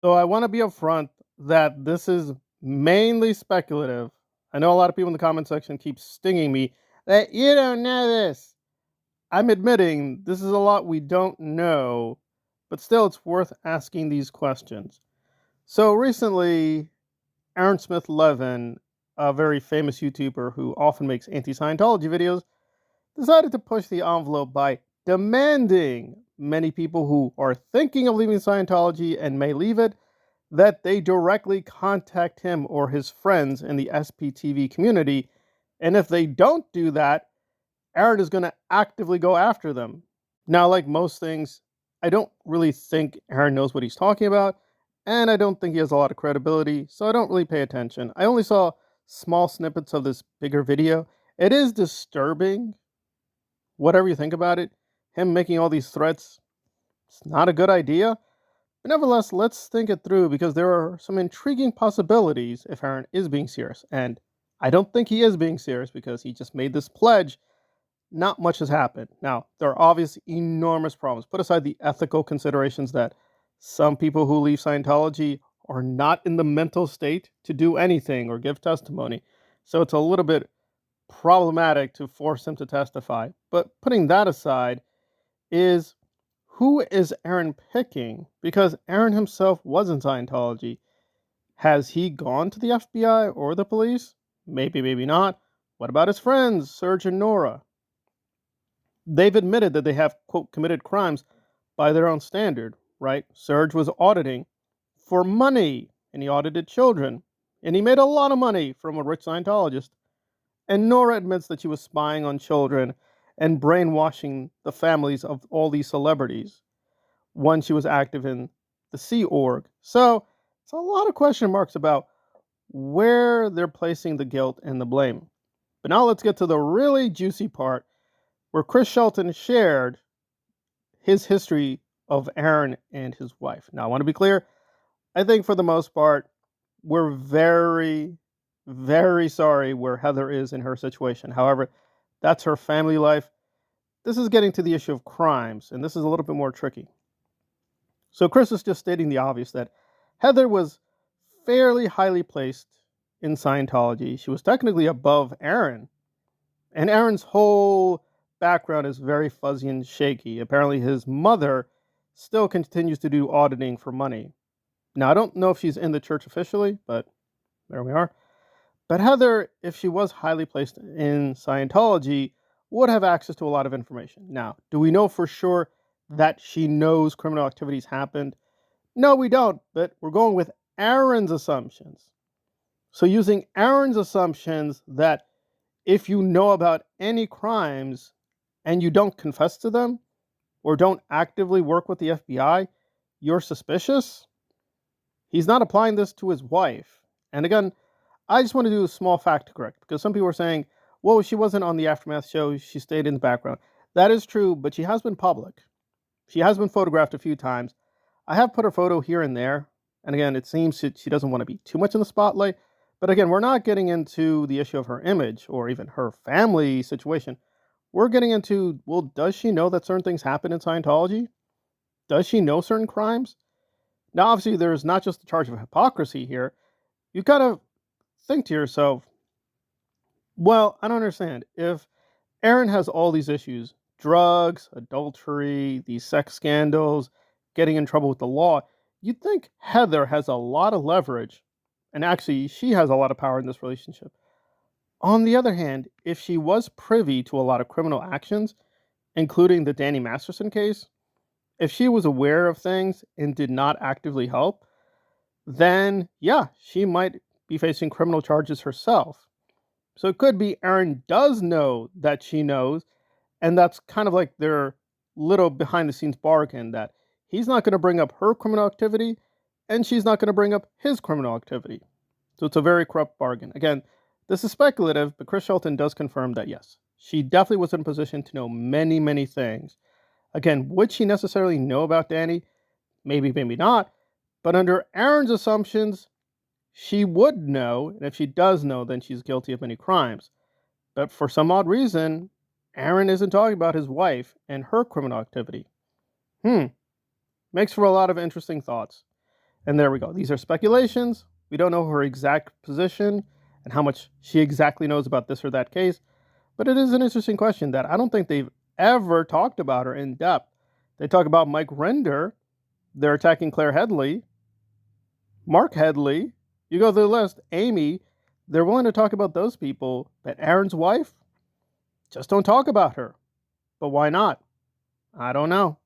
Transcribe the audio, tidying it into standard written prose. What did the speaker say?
So I want to be upfront that this is mainly speculative. I know a lot of people in the comment section keep stinging me that you don't know this. I'm admitting this is a lot we don't know, but still it's worth asking these questions. So recently, Aaron Smith-Levin, a very famous YouTuber who often makes anti-Scientology videos, decided to push the envelope by demanding many people who are thinking of leaving Scientology and may leave it that they directly contact him or his friends in the SPTV community. And if they don't do that, Aaron is going to actively go after them. Now, like most things, I don't really think Aaron knows what he's talking about, and I don't think he has a lot of credibility, so I don't really pay attention. I only saw small snippets of this bigger video. It is disturbing, whatever you think about it. Him making all these threats, it's not a good idea. But nevertheless, let's think it through because there are some intriguing possibilities if Aaron is being serious. And I don't think he is being serious because he just made this pledge. Not much has happened. Now, there are obvious enormous problems. Put aside the ethical considerations that some people who leave Scientology are not in the mental state to do anything or give testimony. So it's a little bit problematic to force him to testify. But putting that aside, is who is Aaron picking? Because Aaron himself was in Scientology. Has he gone to the FBI or the police? Maybe, maybe not. What about his friends, Serge and Nora? They've admitted that they have, quote, committed crimes by their own standard, right? Serge was auditing for money, and he audited children, and he made a lot of money from a rich Scientologist. And Nora admits that she was spying on children and brainwashing the families of all these celebrities when she was active in the Sea Org. So it's a lot of question marks about where they're placing the guilt and the blame. But now let's get to the really juicy part where Chris Shelton shared his history of Aaron and his wife. Now, I want to be clear. I think for the most part, we're very, very sorry where Heather is in her situation. However, that's her family life. This is getting to the issue of crimes, and this is a little bit more tricky. So Chris is just stating the obvious that Heather was fairly highly placed in Scientology. She was technically above Aaron. And Aaron's whole background is very fuzzy and shaky. Apparently, his mother still continues to do auditing for money. Now, I don't know if she's in the church officially, but there we are. But Heather, if she was highly placed in Scientology, would have access to a lot of information. Now, do we know for sure that she knows criminal activities happened? No, we don't, but we're going with Aaron's assumptions. So using Aaron's assumptions that if you know about any crimes and you don't confess to them or don't actively work with the FBI, you're suspicious. He's not applying this to his wife. And again, I just want to do a small fact correct because some people are saying, well, she wasn't on the Aftermath show. She stayed in the background. That is true, but she has been public. She has been photographed a few times. I have put her photo here and there. And again, it seems she doesn't want to be too much in the spotlight. But again, we're not getting into the issue of her image or even her family situation. We're getting into, well, does she know that certain things happen in Scientology? Does she know certain crimes? Now, obviously, there's not just the charge of hypocrisy here. You gotta think to yourself, well, I don't understand. If Aaron has all these issues, drugs, adultery, these sex scandals, getting in trouble with the law, you'd think Heather has a lot of leverage. And actually, she has a lot of power in this relationship. On the other hand, if she was privy to a lot of criminal actions, including the Danny Masterson case, if she was aware of things and did not actively help, then yeah, she might be facing criminal charges herself. So it could be Aaron does know that she knows, and that's kind of like their little behind the scenes bargain that he's not going to bring up her criminal activity and she's not going to bring up his criminal activity. So it's a very corrupt bargain. Again, this is speculative, but Chris Shelton does confirm that yes, she definitely was in a position to know many, many things. Again, would she necessarily know about Danny? Maybe, maybe not. But under Aaron's assumptions, she would know, and if she does know, then she's guilty of many crimes. But for some odd reason, Aaron isn't talking about his wife and her criminal activity. Makes for a lot of interesting thoughts. And there we go. These are speculations. We don't know her exact position and how much she exactly knows about this or that case. But it is an interesting question that I don't think they've ever talked about her in depth. They talk about Mike Render. They're attacking Claire Headley. Mark Headley. You go through the list. Amy. They're willing to talk about those people. But Aaron's wife? Just don't talk about her. But why not? I don't know.